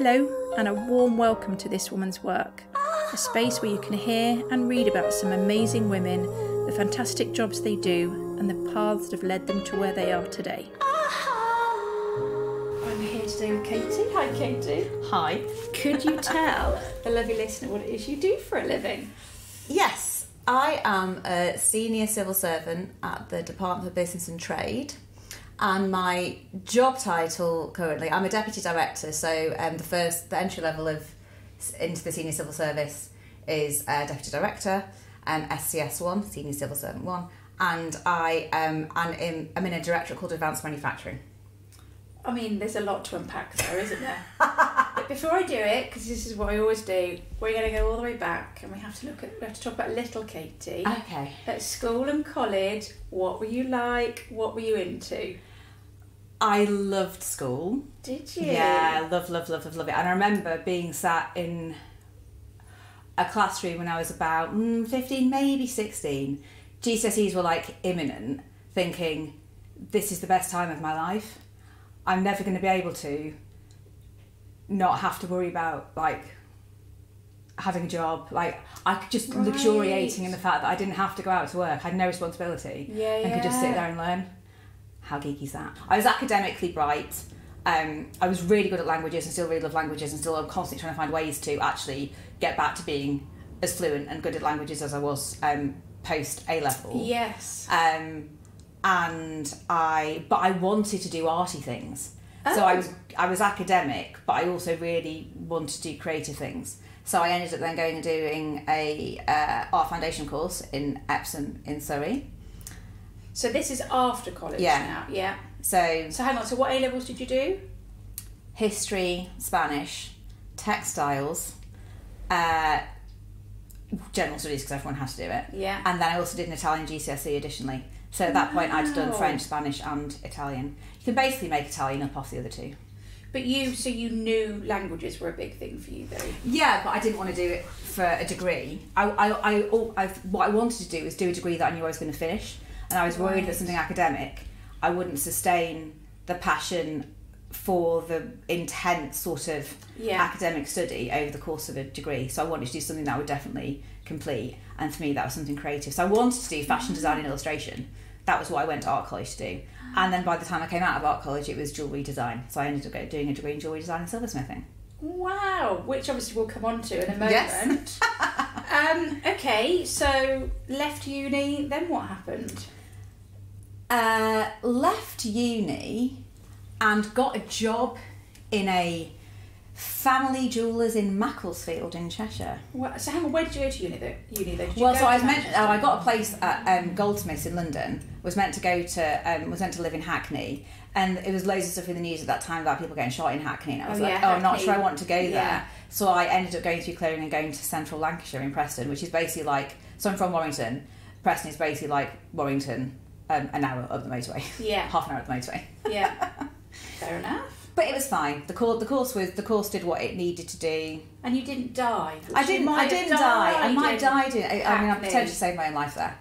Hello, and a warm welcome to This Woman's Work, a space where you can hear and read about some amazing women, the fantastic jobs they do, and the paths that have led them to where they are today. I'm here today with Katy. Hi, Katy. Hi. Could you tell the lovely listener what it is you do for a living? Yes, I am a senior civil servant at the Department for Business and Trade. And my job title currently, I'm a deputy director, so the entry level into the senior civil service is deputy director, SCS1, senior civil servant 1, and I'm in a directorate called advanced manufacturing. I mean, there's a lot to unpack there, isn't there? But before I do it, because this is what I always do, we're going to go all the way back, and we have to talk about little Katy. Okay. At school and college, what were you like? What were you into? I loved school. Did you? Yeah, love it. And I remember being sat in a classroom when I was about 15, maybe 16. GCSEs were like imminent, thinking, this is the best time of my life. I'm never going to be able to not have to worry about like having a job. Like I could just luxuriating in the fact that I didn't have to go out to work. I had no responsibility. And could just sit there and learn. How geeky is that? I was academically bright. I was really good at languages and still really love languages and still I'm constantly trying to find ways to actually get back to being as fluent and good at languages as I was post A-level. Yes. But I wanted to do arty things. Oh. So I was academic, but I also really wanted to do creative things. So I ended up then going and doing a art foundation course in Epsom in Surrey. So this is after college now, yeah. So hang on, so what A-levels did you do? History, Spanish, textiles, general studies because everyone had to do it. Yeah. And then I also did an Italian GCSE additionally. So at that point I'd done French, Spanish and Italian. You can basically make Italian up off the other two. But you knew languages were a big thing for you though? Yeah, but I didn't want to do it for a degree. What I wanted to do was do a degree that I knew I was going to finish. And I was worried that something academic, I wouldn't sustain the passion for the intense sort of academic study over the course of a degree. So I wanted to do something that I would definitely complete. And for me, that was something creative. So I wanted to do fashion design and illustration. That was what I went to art college to do. And then by the time I came out of art college, it was jewellery design. So I ended up doing a degree in jewellery design and silversmithing. Wow, which obviously we'll come on to in a moment. Yes. Okay, so left uni, then what happened? Left uni and got a job in a family jewellers in Macclesfield in Cheshire. Well, so hang on, where did you go to uni though? I got a place at Goldsmiths in London. Was meant to live in Hackney, and it was loads of stuff in the news at that time about people getting shot in Hackney. And I was I'm not sure I want to go there. Yeah. So I ended up going through clearing and going to central Lancashire in Preston, which is basically like. So I'm from Warrington. Preston is basically like Warrington. An hour up the motorway. Yeah. Half an hour up the motorway. Yeah. Fair enough. But it was fine. The course did what it needed to do. And you didn't die. I didn't die. I might die. I potentially saved my own life there.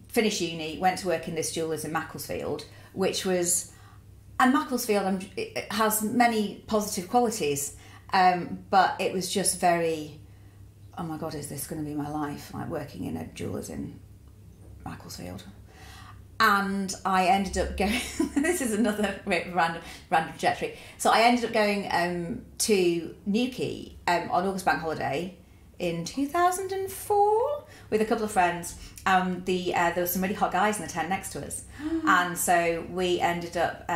Finished uni, went to work in this jewellers in Macclesfield, and Macclesfield it has many positive qualities, but it was just very, oh my God, is this going to be my life? Like working in a jewellers in Macclesfield. And I ended up going, this is another random trajectory. So I ended up going to Newquay on August Bank Holiday in 2004 with a couple of friends. There were some really hot guys in the tent next to us. And so we ended up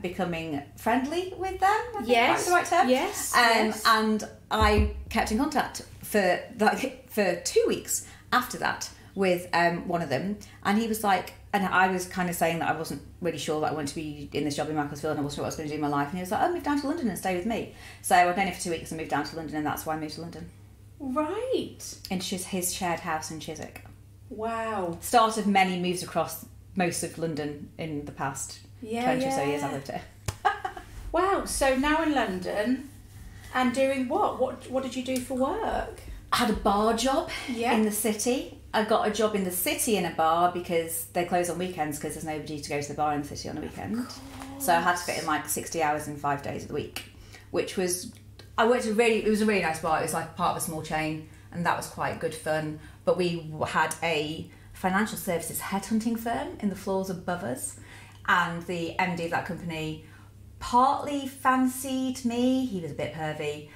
becoming friendly with them. Yes. The right term. Yes. And I kept in contact for 2 weeks after that with one of them, and he was like, and I was kind of saying that I wasn't really sure that I wanted to be in this job in Macclesfield and I wasn't sure what I was going to do in my life, and he was like, move down to London and stay with me. So I've known him for 2 weeks and moved down to London, and that's why I moved to London. Right. Into his shared house in Chiswick. Wow. Start of many moves across most of London in the past 20 or so years I've lived here. Wow, so now in London, and doing what? What did you do for work? I had a bar job in the city. I got a job in the city in a bar because they close on weekends because there's nobody to go to the bar in the city on a weekend. So I had to fit in like 60 hours in 5 days of the week, which was I worked at it was a really nice bar. It was like part of a small chain, and that was quite good fun. But we had a financial services headhunting firm in the floors above us, and the MD of that company partly fancied me. He was a bit pervy,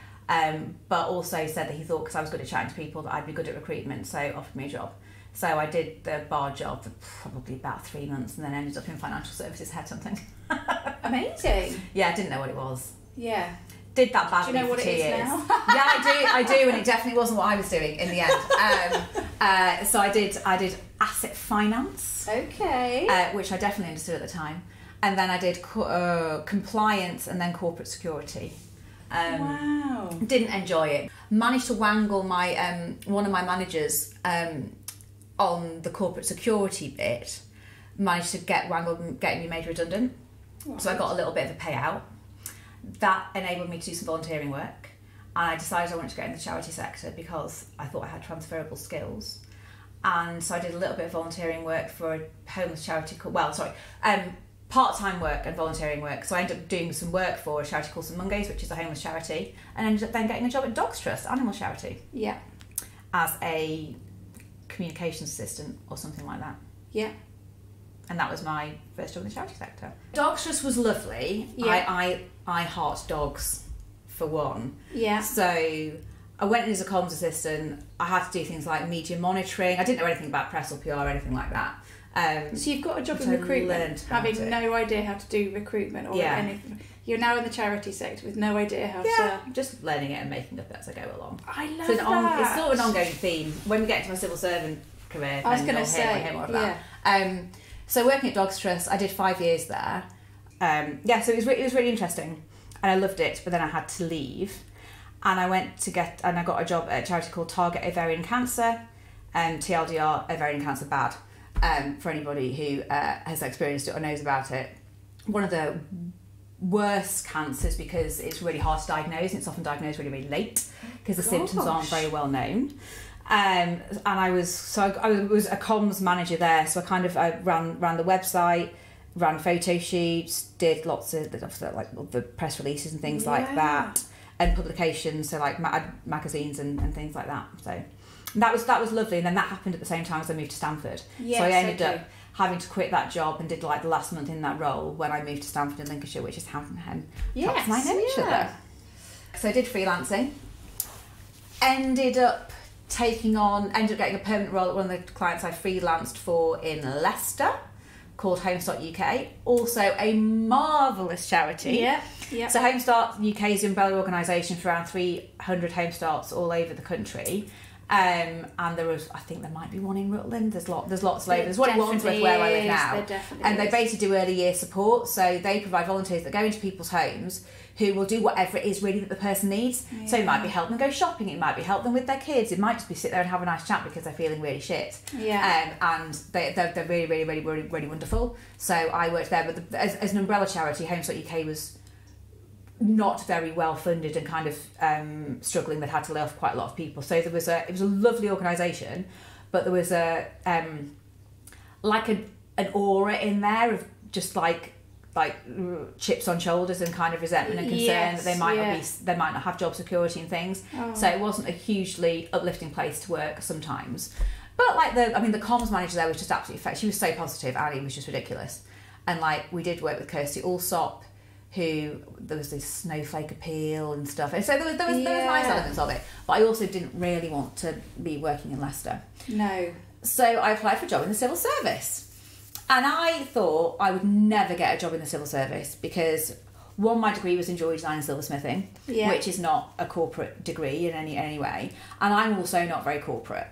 but also said that he thought because I was good at chatting to people that I'd be good at recruitment, so offered me a job. So I did the bar job for probably about 3 months, and then ended up in financial services headhunting. Amazing. Yeah, I didn't know what it was. Yeah. Did that badly. Do you know for what 2 it is years. now? Yeah, I do, and it definitely wasn't what I was doing in the end. So I did asset finance. Okay. Which I definitely understood at the time, and then I did compliance and then corporate security. Wow. Didn't enjoy it. Managed to wangle my one of my managers on the corporate security bit. Managed to getting me made redundant. Right. So I got a little bit of a payout. That enabled me to do some volunteering work, and I decided I wanted to get in the charity sector because I thought I had transferable skills. And so I did a little bit of volunteering work for a homeless charity called, part-time work and volunteering work. So I ended up doing some work for a charity called St Mungo's, which is a homeless charity, and ended up then getting a job at Dogs Trust, animal charity. Yeah. As a communications assistant or something like that. Yeah. And that was my first job in the charity sector. Dogs Trust was lovely. Yeah. I heart dogs, for one. Yeah. So I went in as a comms assistant. I had to do things like media monitoring. I didn't know anything about press or PR or anything like that. So you've got a job in recruitment, having no idea how to do recruitment or anything. You're now in the charity sector with no idea how to... just learning it and making up as I go along. I love that. It's sort of an ongoing theme. When we get to my civil servant career, I was going to say, more of that. So working at Dogs Trust, I did 5 years there. So it was really interesting, and I loved it. But then I had to leave, and I got a job at a charity called Target Ovarian Cancer, TLDR, ovarian cancer bad. For anybody who has experienced it or knows about it, one of the worst cancers because it's really hard to diagnose, and it's often diagnosed really, really late because the symptoms aren't very well known. And I was a comms manager there, so I ran the website, ran photo shoots, did lots of the press releases and things like that, and publications, so like magazines and things like that. So that was lovely, and then that happened at the same time as I moved to Stamford. Yes, so I ended up having to quit that job and did like the last month in that role when I moved to Stamford in Lincolnshire, which is how Tops and I know each other. So I did freelancing. Ended up getting a permanent role at one of the clients I freelanced for in Leicester, called Homestart UK, also a marvellous charity. Yeah. So Homestart UK is the umbrella organisation for around 300 home starts all over the country. And I think there might be one in Rutland. There's lots all over. There's one in Wandsworth where I live now. And they basically do early year support. So they provide volunteers that go into people's homes who will do whatever it is really that the person needs. Yeah. So it might be help them go shopping. It might be help them with their kids. It might just be sit there and have a nice chat because they're feeling really shit. Yeah. And they're really, really, really, really, really wonderful. So I worked there, but as an umbrella charity, Homestart UK was not very well funded and kind of struggling. They'd had to lay off quite a lot of people. So it was a lovely organisation, but there was an aura in there of just like chips on shoulders and kind of resentment and concern that they might not have job security and things. So it wasn't a hugely uplifting place to work sometimes. But the comms manager there was just absolutely she was so positive, and it was just ridiculous. And we did work with Kirsty Allsop, who there was this snowflake appeal and stuff, and so there was nice elements of it, but I also didn't really want to be working in Leicester. No. So I applied for a job in the civil service, and I thought I would never get a job in the civil service because one, my degree was in jewellery design and silversmithing, which is not a corporate degree in any way, and I'm also not very corporate.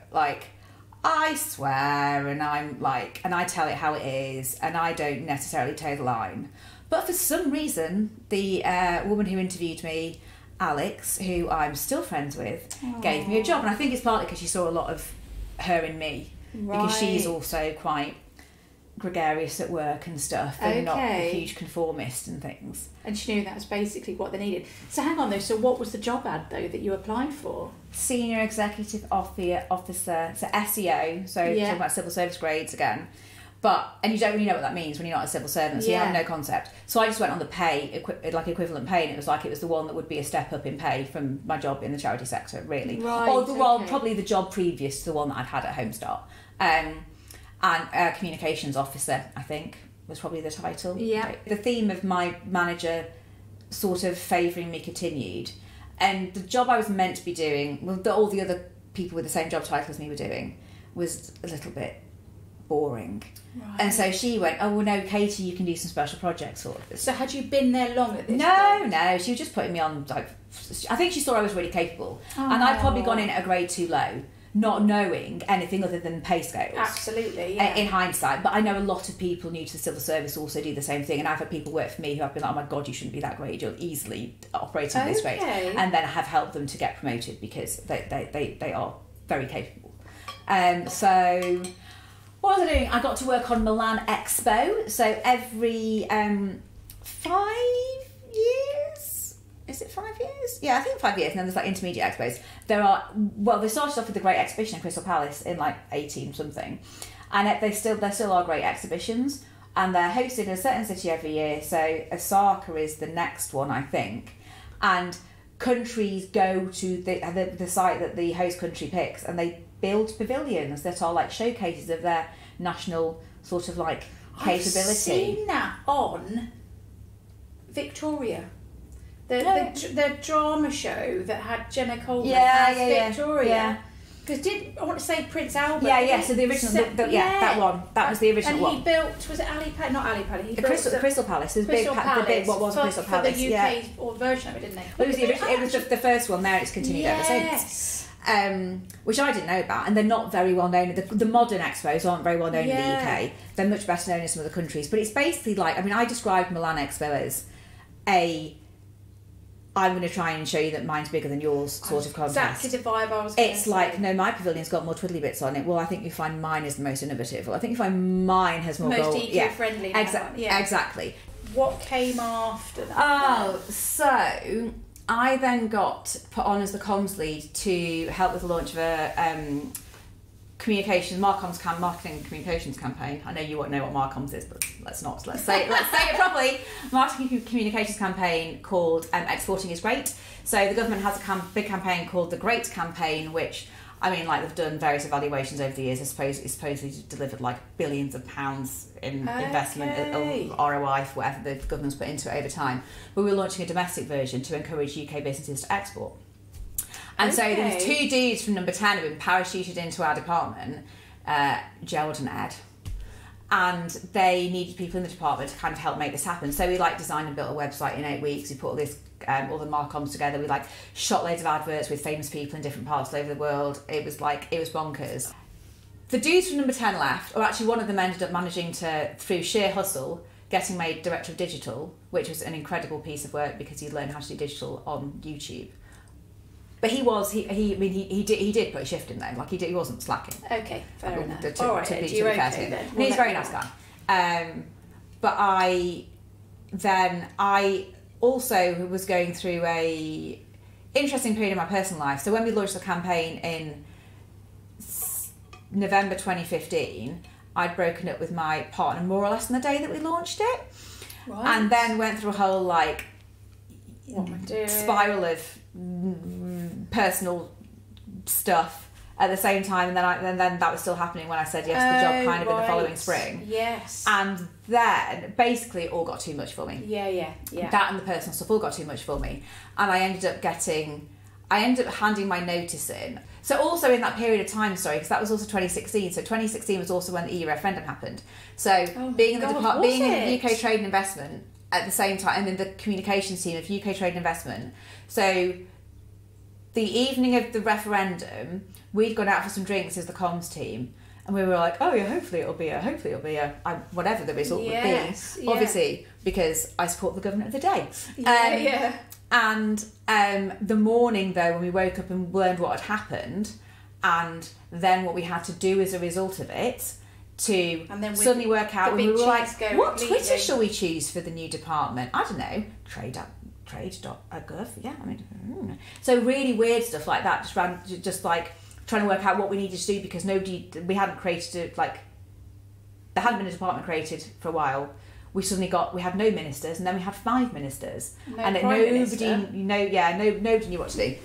I swear, and and I tell it how it is, and I don't necessarily toe the line. But for some reason, the woman who interviewed me, Alex, who I'm still friends with, gave me a job. And I think it's partly because she saw a lot of her in me. Right. Because she's also quite gregarious at work and stuff, and not a huge conformist and things. And she knew that was basically what they needed. So hang on though, so what was the job ad though that you applied for? Senior Executive Officer, so SEO, so talking about civil service grades again. And you don't really know what that means when you're not a civil servant, so you have no concept. So I just went on the pay, equivalent pay, and it was the one that would be a step up in pay from my job in the charity sector, really. Right, probably the job previous to the one that I'd had at Homestart. And communications officer, I think, was probably the title. Yeah. The theme of my manager sort of favouring me continued. And the job I was meant to be doing, all the other people with the same job title as me were doing, was a little bit boring. Right. And so she went, oh, well, no, Katy, you can do some special projects for us. So had you been there long at this point? No, she was just putting me on, like, I think she saw I was really capable. Oh. And I'd probably gone in at a grade too low, not knowing anything other than pay scales. Absolutely, yeah. In hindsight. But I know a lot of people new to the civil service also do the same thing. And I've had people work for me who have been like, oh my God, you shouldn't be that grade. You're easily operating this grade. And then I have helped them to get promoted because they are very capable. So what was I doing? I got to work on Milan Expo. So every 5 years? Is it 5 years? Yeah, I think 5 years. And then there's like intermediate expos. They started off with the Great Exhibition in Crystal Palace in like 18 something. And there still are great exhibitions. And they're hosted in a certain city every year. So Osaka is the next one, I think. And countries go to the site that the host country picks, and they build pavilions that are like showcases of their national sort of like capability. I've seen that on Victoria. The drama show that had Gemma Coleman as Victoria. Because I want to say Prince Albert. Yeah. So the original, that one. That was the original one. And he built, was it Ali Palace? Not Ali Palace. The Crystal Palace. The big, what was Crystal Palace? For the UK or version of it, didn't they? Well, it was the first one there, and it's continued ever since. Which I didn't know about, and they're not very well known. The modern expos aren't very well known in the UK. They're much better known in some other countries. But it's basically like, I described Milan Expo as I'm going to try and show you that mine's bigger than yours sort of contest. Exactly the vibe I was going to say. It's like, no, my pavilion's got more twiddly bits on it. Well, I think you find mine is the most innovative. Well, I think you find mine has more most eco-friendly. Exactly. What came after that? So I then got put on as the comms lead to help with the launch of a marketing and communications campaign. I know you won't know what Marcoms is, but let's say it properly. Marketing communications campaign called Exporting is Great. So the government has a big campaign called the Great Campaign, which they've done various evaluations over the years. It's supposedly delivered like billions of pounds in investment, ROI for whatever the government's put into it over time. But we're launching a domestic version to encourage UK businesses to export. And so there was 2 dudes from number 10 who had been parachuted into our department, Gerald and Ed, and they needed people in the department to kind of help make this happen. So we designed and built a website in 8 weeks. We put all the Marcoms together. We shot loads of adverts with famous people in different parts all over the world. It was bonkers. The dudes from number 10 left, or actually one of them ended up managing to, through sheer hustle, getting made director of digital, which was an incredible piece of work because he'd learned how to do digital on YouTube. But he did put a shift in there. He wasn't slacking. Okay, fair enough. All right, he's a very nice guy. But I also was going through a interesting period in my personal life. So when we launched the campaign in November 2015, I'd broken up with my partner more or less on the day that we launched it, and then went through a whole spiral of personal stuff at the same time, and then that was still happening when I said yes to the job kind of in the following spring. Yes. And then basically it all got too much for me. Yeah. That and the personal stuff all got too much for me, and I ended up handing my notice in. So also in that period of time, because that was also 2016. So 2016 was also when the EU referendum happened. So being in the UK Trade and Investment at the same time, and in the communications team of UK Trade and Investment. So the evening of the referendum, we'd gone out for some drinks as the comms team, and we were like, oh yeah, hopefully it'll be whatever the result would be. Obviously, because I support the government of the day. And the morning though, when we woke up and learned what had happened, and then what we had to do as a result of it, to suddenly work out, when we were like, what Twitter shall we choose for the new department? I don't know, trade.gov, So really weird stuff like that, just trying to work out what we needed to do, because we hadn't created there hadn't been a department created for a while. We had no ministers, and then we had 5 ministers, and nobody knew what to do.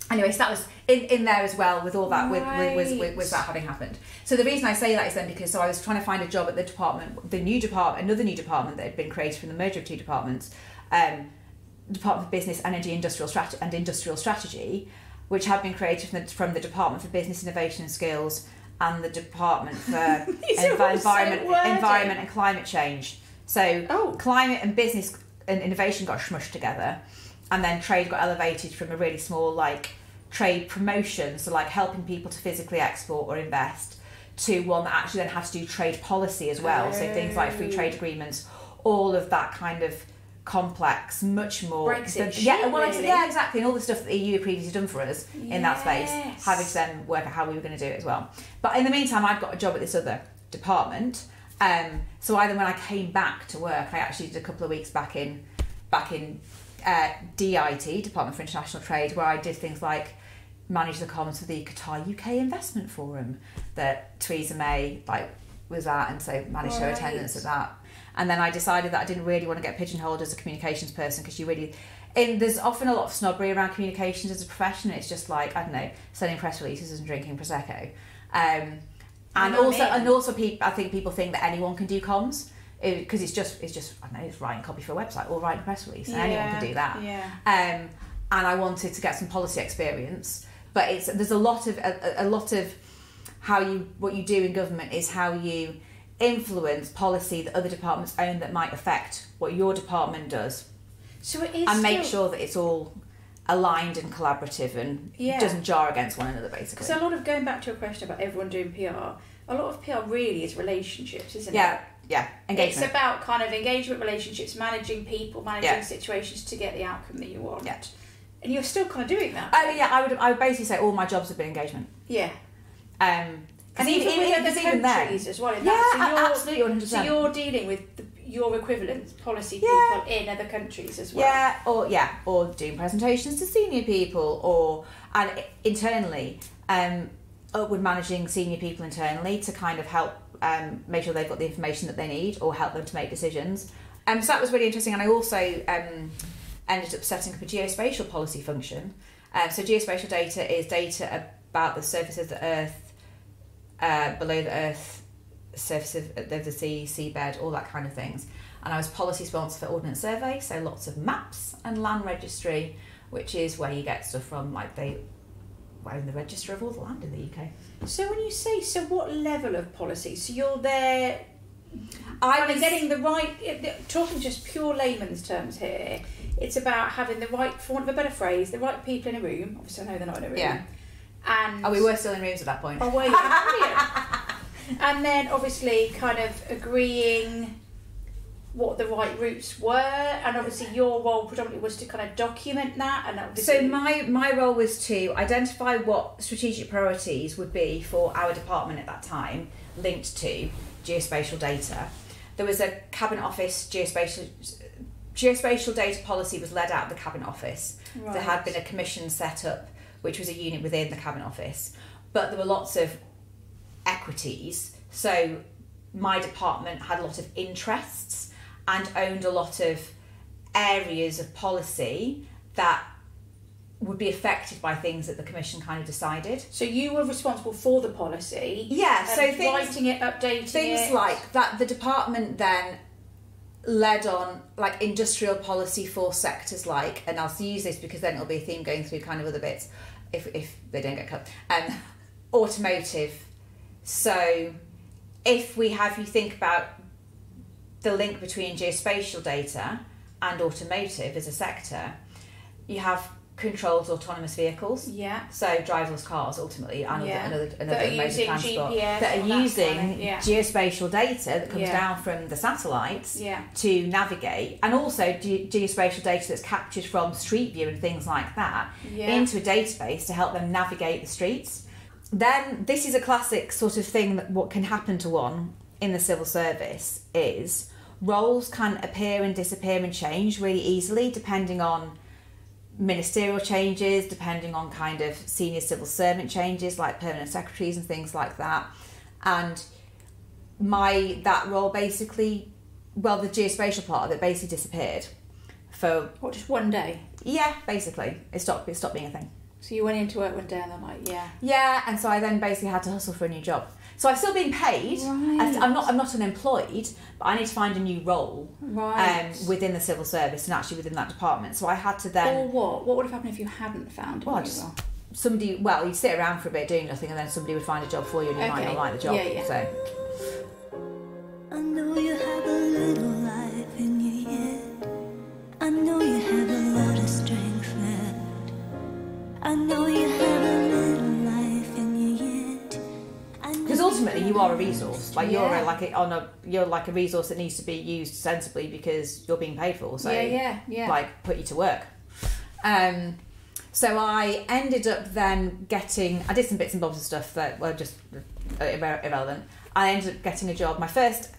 Anyway, so that was in there as well with all that, with that having happened. So the reason I say that is then because I was trying to find a job at the department, another new department that had been created from the merger of 2 departments, Department for Business, Energy, Industrial Strategy, which had been created from the Department for Business, Innovation and Skills and the Department for Environment and Climate Change. So climate and business and innovation got smushed together, and then trade got elevated from a really small trade promotion, so helping people to physically export or invest, to one that actually then had to do trade policy as well. So things like free trade agreements, all of that kind of complex, much more Brexit. Exactly, and all the stuff that the EU had previously done for us in that space, having to then work out how we were going to do it as well. But in the meantime, I'd got a job at this other department. So when I came back to work, I actually did a couple of weeks back in DIT, Department for International Trade, where I did things like manage the comms for the Qatar UK Investment Forum that Theresa May was at, and so managed her attendance at that. And then I decided that I didn't really want to get pigeonholed as a communications person, because there's often a lot of snobbery around communications as a profession. It's just I don't know, sending press releases and drinking prosecco. And also, I think people think that anyone can do comms, because it's just I don't know, it's writing copy for a website or writing a press release, and anyone can do that. And I wanted to get some policy experience, but there's a lot of what you do in government is how you influence policy that other departments own that might affect what your department does. So it is, and make sure that it's all aligned and collaborative and doesn't jar against one another, basically. So a lot of, going back to your question about everyone doing PR, a lot of PR really is relationships, isn't it? Yeah, engagement. It's about kind of engagement, relationships, managing people, managing situations to get the outcome that you want. Yeah. And you're still kind of doing that. Oh yeah, I would basically say all my jobs have been engagement. Yeah. And even with other countries as well. Absolutely, 100%. So you're dealing with your equivalent policy people in other countries as well. Or doing presentations to senior people, and internally, upward managing senior people internally to kind of help make sure they've got the information that they need, or help them to make decisions. So that was really interesting, and I also ended up setting up a geospatial policy function. So geospatial data is data about the surface of the Earth, below the Earth, surface of the sea, seabed, all that kind of things. And I was policy sponsor for Ordnance Survey, so lots of maps, and land registry, which is where you get stuff from, they own the register of all the land in the UK. So when you say, what level of policy? So you're there, getting the right, talking just pure layman's terms here, it's about having the right, for want of a better phrase, the right people in a room. Obviously I know they're not in a room. Yeah. And we were still in rooms at that point. Oh, were you? Brilliant. And then obviously kind of agreeing what the right routes were, and obviously your role predominantly was to kind of document that. And so my role was to identify what strategic priorities would be for our department at that time, linked to geospatial data. There was a Cabinet Office geospatial data policy was led out of the Cabinet Office. Right. There had been a commission set up, which was a unit within the Cabinet Office, but there were lots of equities. So my department had a lot of interests and owned a lot of areas of policy that would be affected by things that the Commission kind of decided. So you were responsible for the policy? Yeah, so writing it, updating things like that. The department then led on industrial policy for sectors and I'll use this because then it'll be a theme going through kind of other bits if they don't get cut. Automotive. So if you think about the link between geospatial data and automotive as a sector, you have controlled autonomous vehicles. Yeah. So driverless cars ultimately, and another mode of transport that are using geospatial data that comes down from the satellites to navigate, and also geospatial data that's captured from Street View and things like that into a database to help them navigate the streets. Then this is a classic sort of thing that what can happen to one in the civil service is roles can appear and disappear and change really easily depending on ministerial changes, depending on kind of senior civil servant changes like permanent secretaries and things like that. And that role basically, well, the geospatial part of it basically disappeared for... What, just one day? Yeah, basically. It stopped being a thing. So you went into work one day and then like, yeah. Yeah, and so I then basically had to hustle for a new job. So I've still been paid. Right. I'm not unemployed, but I need to find a new role within the civil service and actually within that department. So I had to then... Or what? What would have happened if you hadn't found a new role? Somebody, well, you'd sit around for a bit doing nothing and then somebody would find a job for you and you might not like the job. Yeah. So. I know you have a little life in you yet. I know you have a lot of strength left. I know you have a little life in you yet. Because ultimately you are a resource. Like you're you're like a resource that needs to be used sensibly because you're being paid for. So like put you to work. So I ended up then I did some bits and bobs of stuff that were just irrelevant. I ended up getting a job, my first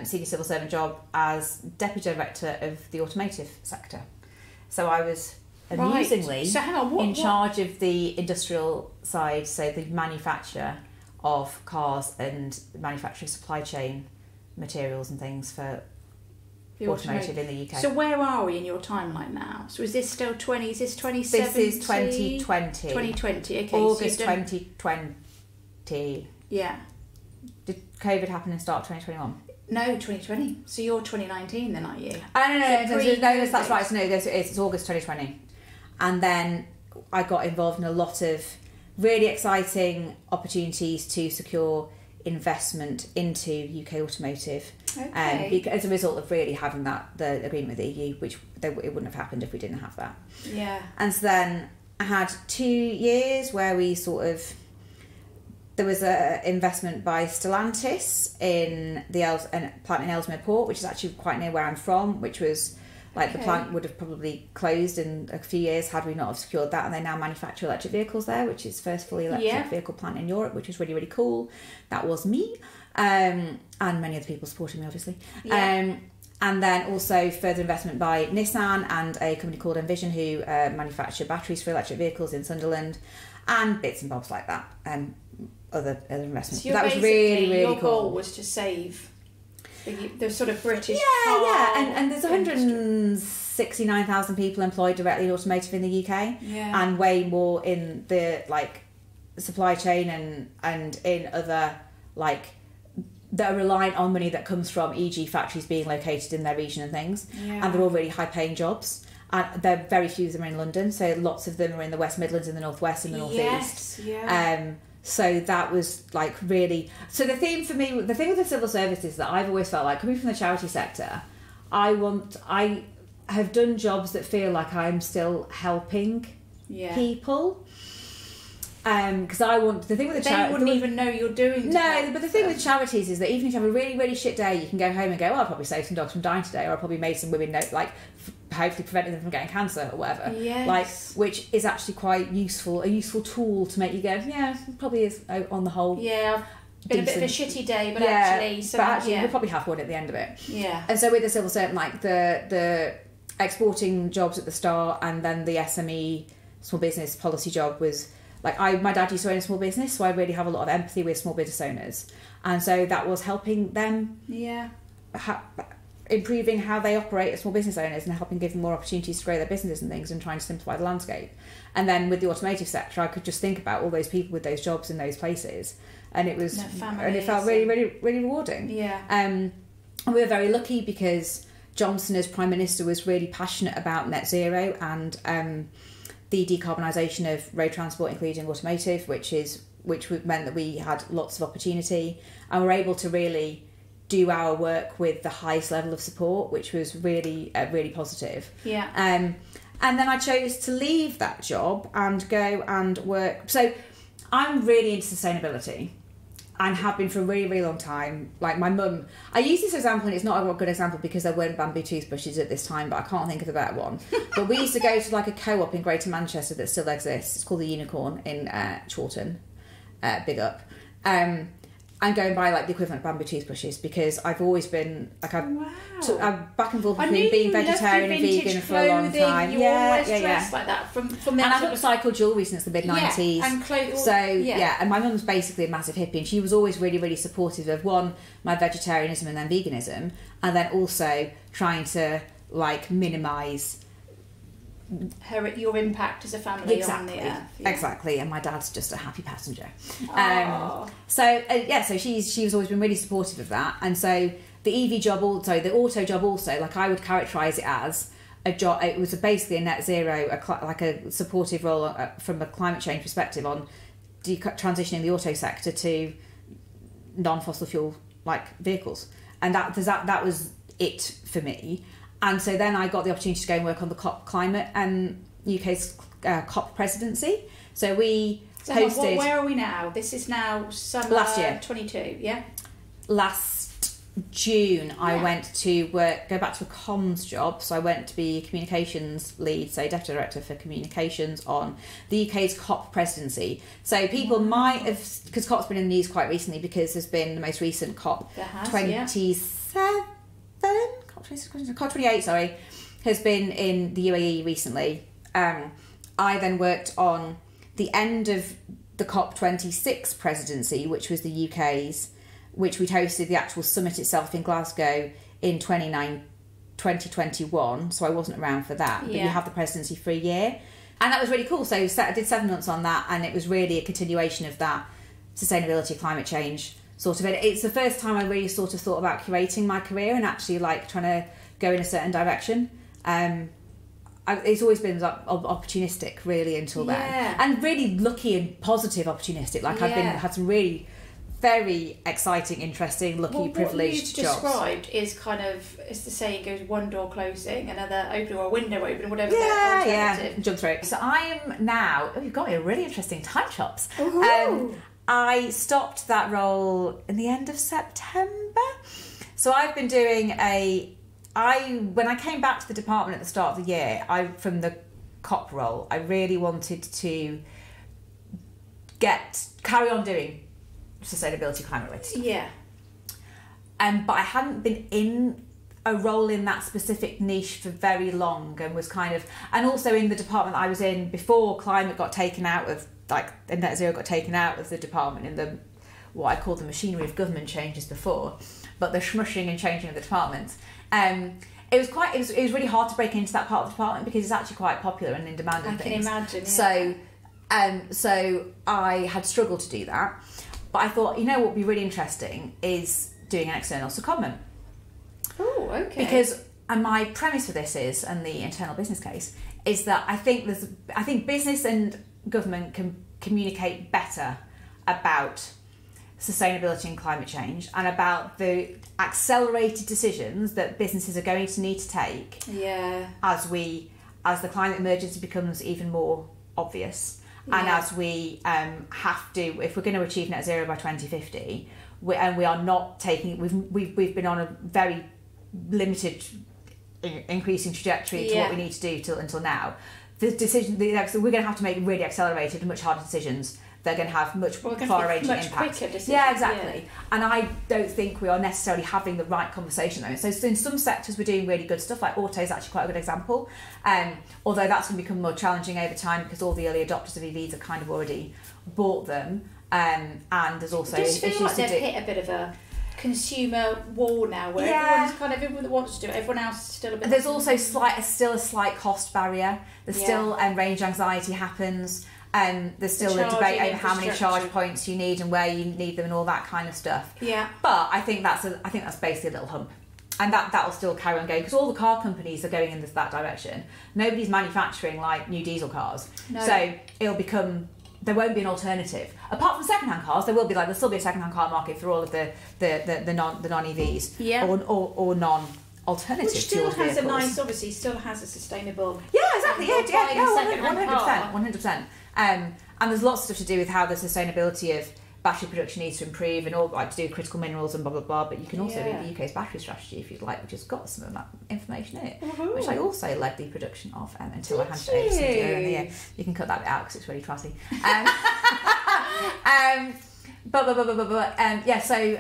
senior civil servant job, as Deputy Director of the automotive sector. So I was amusingly in charge of the industrial side, so the manufacture of cars and the manufacturing supply chain materials and things for automotive in the UK. So where are we in your timeline now? So is this still 20? Is this 2017? This is 2020. 2020. Okay. August 2020. Yeah. Did COVID happen in start 2021? No, 2020. So you're 2019 then, are you? Oh, no, that's right. So no, it's August 2020. And then I got involved in a lot of really exciting opportunities to secure investment into UK automotive. Okay. As a result of really having the agreement with the EU, which it wouldn't have happened if we didn't have that. Yeah. And so then I had 2 years where we there was an investment by Stellantis in the plant in Ellesmere Port, which is actually quite near where I'm from, which was the plant would have probably closed in a few years had we not have secured that, and they now manufacture electric vehicles there, which is first fully electric vehicle plant in Europe, which is really, really cool. That was me, and many other people supporting me, obviously. And then also further investment by Nissan and a company called Envision, who manufacture batteries for electric vehicles in Sunderland, and bits and bobs like that, and other investments. So that was really, really cool. Your goal was to save the sort of British and there's 169,000 people employed directly in automotive in the UK, and way more in the supply chain and in other that are reliant on money that comes from, e.g. factories being located in their region and things, and they're all really high paying jobs, and there are very few of them are in London, so lots of them are in the West Midlands, in the North West and the North East. So that was really... So the thing with the civil service is that I've always felt like, coming from the charity sector, I have done jobs that feel like I'm still helping people. Because I want... The thing with the charity... They wouldn't even know you're doing... No, but the thing with charities is that even if you have a really, really shit day, you can go home and go, I probably saved some dogs from dying today, or I probably made some women hopefully preventing them from getting cancer or whatever. Yes. Which is actually quite useful, a useful tool to make you go, yeah, it probably is on the whole. Yeah, been a bit of a shitty day, but we'll probably have one at the end of it. Yeah. And so with the civil servant, the exporting jobs at the start, and then the SME small business policy job was my dad used to own a small business, so I really have a lot of empathy with small business owners, and so that was helping them. Improving how they operate as small business owners and helping give them more opportunities to grow their businesses and things, and trying to simplify the landscape. And then with the automotive sector, I could just think about all those people with those jobs in those places, and it felt really, really, really rewarding. And we were very lucky because Johnson as Prime Minister was really passionate about net zero and the decarbonisation of road transport, including automotive, which meant that we had lots of opportunity, and were able to really do our work with the highest level of support, which was really, really positive. And then I chose to leave that job and go and work. So I'm really into sustainability and have been for a really, really long time. My mum, I use this example, and it's not a good example because there weren't bamboo toothbrushes at this time, but I can't think of a better one. But we used to go to a co-op in Greater Manchester that still exists. It's called the Unicorn in Chawton. Big up. I'm going by like the equivalent of bamboo toothbrushes because I've always been like I'm back and forth between being vegetarian and vegan for a long time. You always dressed like that from the. And I've upcycled jewellery since the mid '90s. And clothes. So and my mum's basically a massive hippie, and she was always really, really supportive of my vegetarianism and then veganism, and then also trying to like minimise your impact as a family on the earth. Exactly, and my dad's just a happy passenger. So she's always been really supportive of that, and so the EV job also, the auto job also, like I would characterise it as a job. It was basically a net zero, like a supportive role from a climate change perspective on transitioning the auto sector to non-fossil fuel like vehicles, and that was it for me. And so then I got the opportunity to go and work on the COP climate and UK's COP presidency. So we hosted... where are we now? This is now summer... Last year. 22, yeah? Last June, I went to go back to a comms job. So I went to be communications lead, so deputy director for communications on the UK's COP presidency. So people might have... Because COP's been in the news quite recently because there's been the most recent COP 27... COP28, has been in the UAE recently. I then worked on the end of the COP26 presidency, which was the UK's, which we'd hosted the actual summit itself in Glasgow in 2021, so I wasn't around for that. But you have the presidency for a year. And that was really cool. So I did 7 months on that, and it was really a continuation of that sustainability, climate change sort of it. It's the first time I really sort of thought about curating my career and actually like trying to go in a certain direction. It's always been like opportunistic really until then, and really lucky and positive opportunistic. Like I've had some really very exciting, interesting, lucky, privileged jobs. What you described is kind of, as the saying goes, one door closing, another open, or a window open, whatever. Jump through. So I'm now. Oh, you've got me a really interesting time chops. I stopped that role in the end of September. So I've been doing when I came back to the department at the start of the year, from the COP role, I really wanted to carry on doing sustainability, climate related stuff. Yeah. But I hadn't been in a role in that specific niche for very long, and was and also in the department I was in before climate got taken out of, and net zero got taken out of the department in the what I call the machinery of government changes before, but the smushing and changing of the department. It was really hard to break into that part of the department because it's actually quite popular and in demand and things. I can imagine. Yeah. So I had struggled to do that, but I thought, what would be really interesting is doing an external secondment. Oh, okay. And my premise for this is, and the internal business case is that I think business and government can communicate better about sustainability and climate change, and about the accelerated decisions that businesses are going to need to take as the climate emergency becomes even more obvious, and as we have to, if we're going to achieve net zero by 2050, we are not taking, we've been on a very limited increasing trajectory to what we need to do until now. The decision, we're going to have to make really accelerated and much harder decisions. They're going to have much far-ranging impact. Yeah, exactly. Yeah. And I don't think we are necessarily having the right conversation though. So in some sectors we're doing really good stuff, like auto is actually quite a good example. Although that's going to become more challenging over time because all the early adopters of EVs have kind of already bought them. And there's also issues to do. It does feel like they've hit a bit of a consumer war now, where everyone that wants to do it, everyone else is still a bit. There's also still a slight cost barrier. There's still range anxiety happens. There's still a debate over how many charge points you need and where you need them and all that kind of stuff. Yeah. But I think that's basically a little hump, and that'll still carry on going because all the car companies are going in that direction. Nobody's manufacturing like new diesel cars, so there won't be an alternative apart from second-hand cars. There'll still be a second-hand car market for all of the non-EVs or non-alternative fuel vehicles. Obviously still has a sustainable. Yeah, exactly. 100%. And there's lots of stuff to do with how the sustainability of battery production needs to improve, and all to do with critical minerals and blah blah blah. But you can also read the UK's battery strategy if you'd like, which has got some of that information in it, which I also led the production of until I handed it over to earlier in the year. You can cut that bit out because it's really trashy. Yeah, so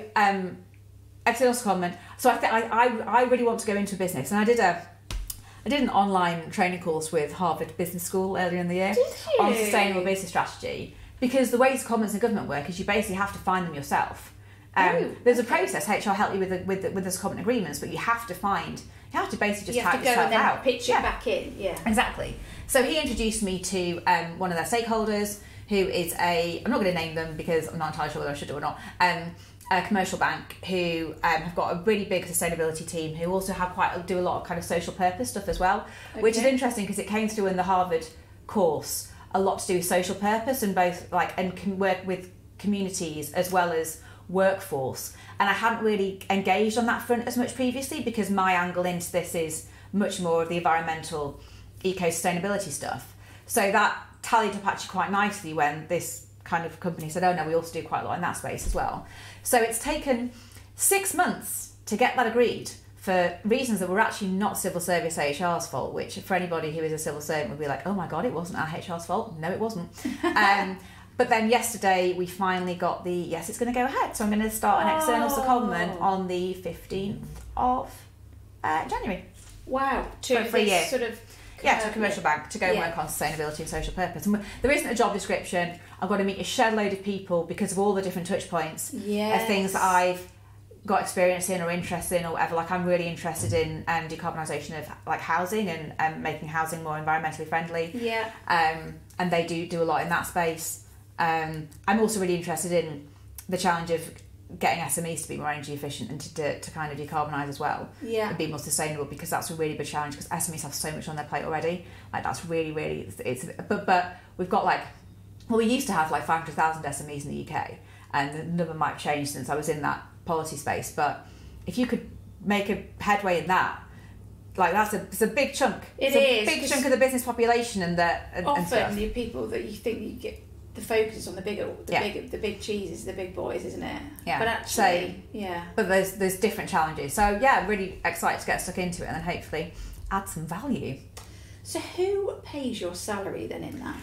external secondment. So I really want to go into a business, and I did an online training course with Harvard Business School earlier in the year on sustainable business strategy, because the way secondments in government work is you basically have to find them yourself. There's a process. HR help you with the secondment agreements, but you have to basically just type yourself out. Pitch it back in. Yeah, exactly. So he introduced me to one of their stakeholders, who is I'm not going to name them because I'm not entirely sure whether I should do or not. A commercial bank who have got a really big sustainability team, who also do a lot of kind of social purpose stuff as well, which is interesting because it came through in the Harvard course, a lot to do with social purpose and both can work with communities as well as workforce. And I hadn't really engaged on that front as much previously, because my angle into this is much more of the environmental eco-sustainability stuff. So that tallied up actually quite nicely when this kind of company said, oh no, we also do quite a lot in that space as well. So it's taken 6 months to get that agreed, for reasons that were actually not civil service HR's fault, which for anybody who is a civil servant would be like, oh my God, it wasn't our HR's fault. No, it wasn't. But then yesterday we finally got yes, it's going to go ahead. So I'm going to start an external secondment on the 15th of January. Wow. For a year. Sort of... to a commercial bank to go work on sustainability and social purpose. And there isn't a job description. I've got to meet a shed load of people because of all the different touch points of things that I've got experience in or interest in or whatever. Like, I'm really interested in decarbonisation of like housing and making housing more environmentally friendly. Yeah. And they do a lot in that space. I'm also really interested in the challenge of getting SMEs to be more energy efficient and to kind of decarbonise as well, and be more sustainable, because that's a really big challenge, because SMEs have so much on their plate already. Like, that's really but we've got we used to have 500,000 SMEs in the UK, and the number might have changed since I was in that policy space. But if you could make a headway in that, it's a big chunk. It's a big chunk of the business population, and often the people that you think you get. The focus is on the big cheeses, the big boys, isn't it? Yeah. But actually, But there's different challenges. So I'm really excited to get stuck into it and then hopefully add some value. So who pays your salary then in that?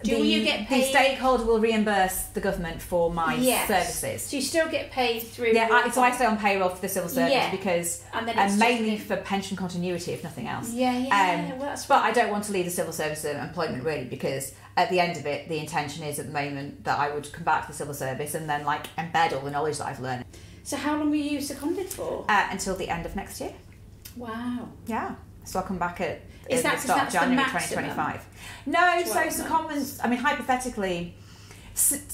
Do you get paid? The stakeholder will reimburse the government for my services. So you still get paid through... So I stay on payroll for the civil service because... And mainly for pension continuity, if nothing else. Well, that's but I don't want to leave the civil service employment, really, because at the end of it, the intention is at the moment that I would come back to the civil service and then embed all the knowledge that I've learned. So how long were you seconded for? Until the end of next year. Wow. Yeah. So I'll come back at the start of January 2025. No, so secondments, I mean, hypothetically,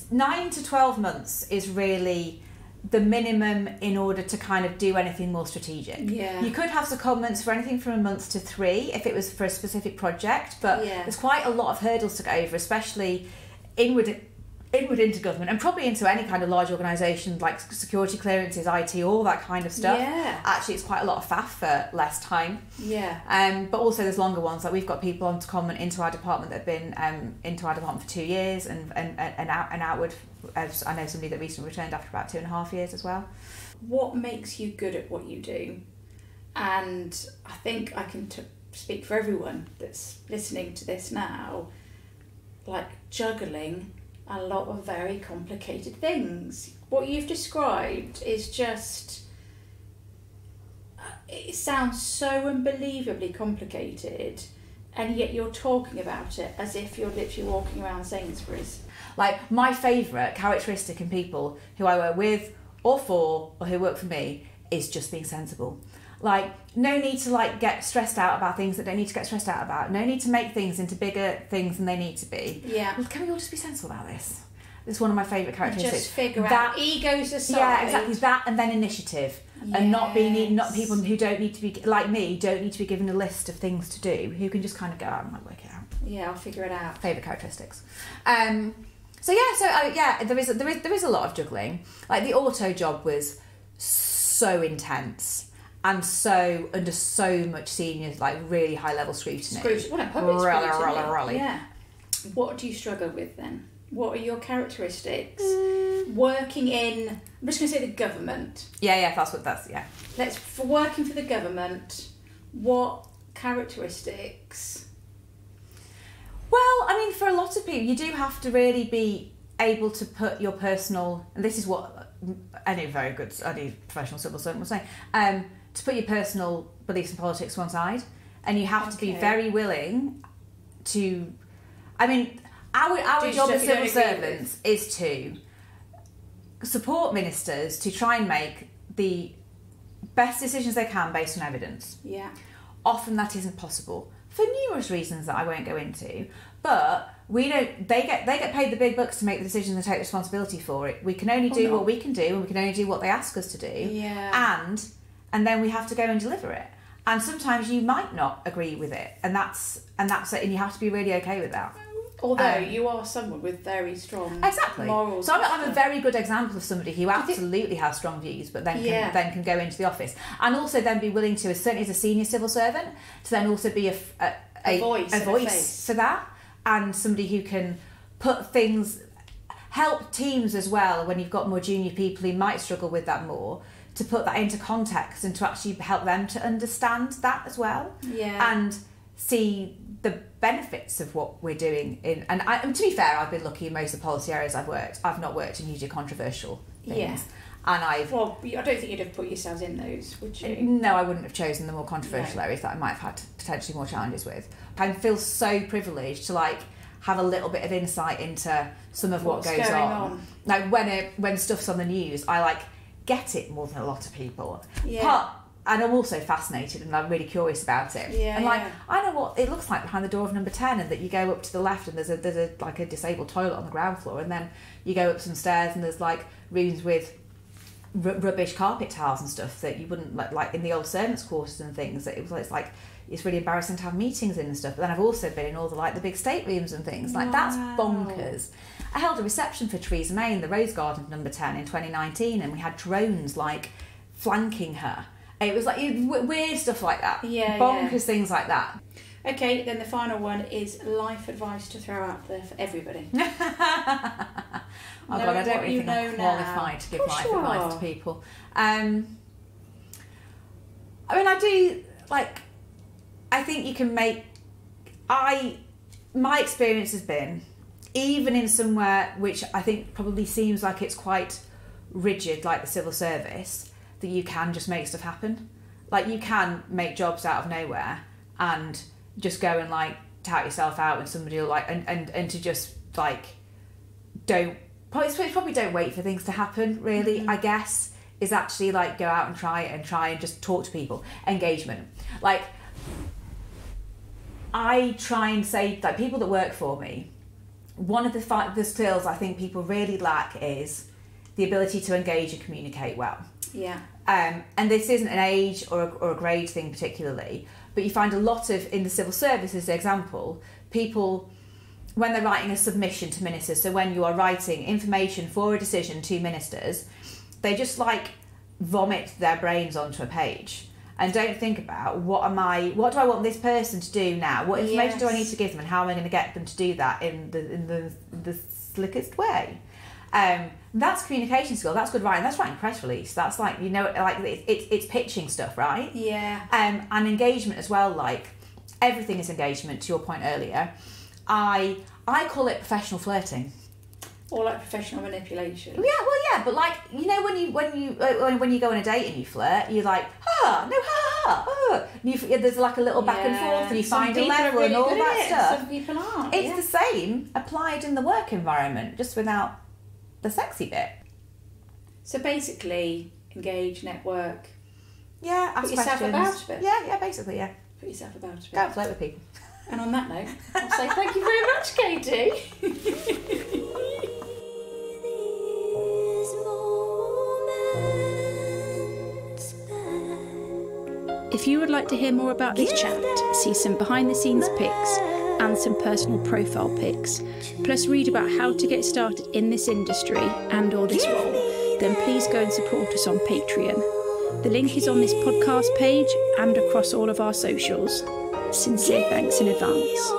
9 to 12 months is really the minimum in order to kind of do anything more strategic. Yeah. You could have secondments for anything from a month to 3 if it was for a specific project, but there's quite a lot of hurdles to go over, especially inward into government, and probably into any kind of large organisation, like security clearances, IT, all that kind of stuff. Yeah. Actually, it's quite a lot of faff for less time. Yeah. But also there's longer ones. Like, we've got people on to comment into our department that have been into our department for 2 years and outward. I know somebody that recently returned after about 2.5 years as well. What makes you good at what you do? And I think I can speak for everyone that's listening to this now, juggling a lot of very complicated things. What you've described is just... It sounds so unbelievably complicated, and yet you're talking about it as if you're literally walking around Sainsbury's. My favourite characteristic in people who I work with or for or who work for me is just being sensible. No need to get stressed out about things that don't need to get stressed out about. No need to make things into bigger things than they need to be. Yeah. Can we all just be sensible about this? It's one of my favourite characteristics. Just figure out egos aside. Yeah, exactly. That, and then initiative. Yes. And not people who don't need to be like me, don't need to be given a list of things to do, who can just kind of go out and work it out. Yeah, I'll figure it out. Favourite characteristics. There is a lot of juggling. The auto job was so intense. And so under so much senior, really high level scrutiny. What a public scrutiny. Yeah. What do you struggle with then? What are your characteristics? Working in, I'm just going to say the government. Yeah. For working for the government, what characteristics? Well, I mean, for a lot of people, you do have to really be able to put your personal, and this is what any professional civil servant will say, to put your personal beliefs and politics to one side, and you have to be very willing to, I mean, our job as civil servants is to support ministers to try and make the best decisions they can based on evidence. Yeah. Often that isn't possible for numerous reasons that I won't go into, but we don't. They get paid the big bucks to make the decisions and take responsibility for it. We can only do what we can do, and we can only do what they ask us to do. Yeah. And then we have to go and deliver it. And sometimes you might not agree with it, and that's it. And you have to be really okay with that. Although you are someone with very strong morals. So I'm a very good example of somebody who absolutely has strong views, but then can go into the office, and also then be willing to, certainly as a senior civil servant, to then also be a voice for that, and somebody who can put things, help teams as well when you've got more junior people who might struggle with that more, to put that into context and to actually help them to understand that as well, and see the benefits of what we're doing and to be fair, I've been lucky in most of the policy areas I've worked. I've not worked in hugely controversial things. And I don't think you'd have put yourselves in those, would you? No, I wouldn't have chosen the more controversial areas that I might have had potentially more challenges with. I feel so privileged to like have a little bit of insight into some of what goes on. Like when stuff's on the news, I like get it more than a lot of people. And I'm also fascinated and I'm really curious about it. I know what it looks like behind the door of number 10, and that you go up to the left and there's a like a disabled toilet on the ground floor, and then you go up some stairs and there's like rooms with rubbish carpet tiles and stuff that you wouldn't like in the old servants' quarters and things. That it's really embarrassing to have meetings in and stuff. But then I've also been in all the big staterooms and things. Like that's bonkers. I held a reception for Theresa May in the Rose Garden of number 10 in 2019, and we had drones like flanking her. It was like weird stuff like that. Bonkers things like that. Okay, then the final one is life advice to throw out there for everybody. God, I don't really think I'm qualified to give life advice to people. I mean, I do, like, I think you can make... My experience has been, even in somewhere which I think probably seems like it's quite rigid, like the civil service, that you can just make stuff happen. Like, you can make jobs out of nowhere and just go and, like, tout yourself out and somebody will, like... And to just, like, probably don't wait for things to happen, really, I guess, is actually, like, go out and try and just talk to people. Engagement. Like, I try and say, like, people that work for me, one of the skills I think people really lack is the ability to engage and communicate well. Yeah. And this isn't an age or a grade thing particularly, but you find a lot of, in the civil service as an example, people, when they're writing a submission to ministers, so when you are writing information for a decision to ministers, they just like vomit their brains onto a page and don't think about what do I want this person to do now? What information do I need to give them, and how am I going to get them to do that in the slickest way? That's communication skill. That's good writing. That's writing press release. That's like, you know, like it's pitching stuff, right? Yeah. And engagement as well. Like, everything is engagement. To your point earlier, I call it professional flirting. Or like professional manipulation. Yeah, but like, you know, when you go on a date and you flirt, you're like, there's like a little back and forth, and you find a level and all that stuff. Some people aren't. It's the same applied in the work environment, just without the sexy bit. So basically, engage, network. Yeah, ask put yourself questions. About a bit. Yeah, basically, yeah. Put yourself about a bit. Go and flirt with people. And on that note, I'll say thank you very much, Katy. If you would like to hear more about this chat, see some behind the scenes pics and some personal profile pics, plus read about how to get started in this industry and or this role, then please go and support us on Patreon. The link is on this podcast page and across all of our socials. Sincere thanks in advance.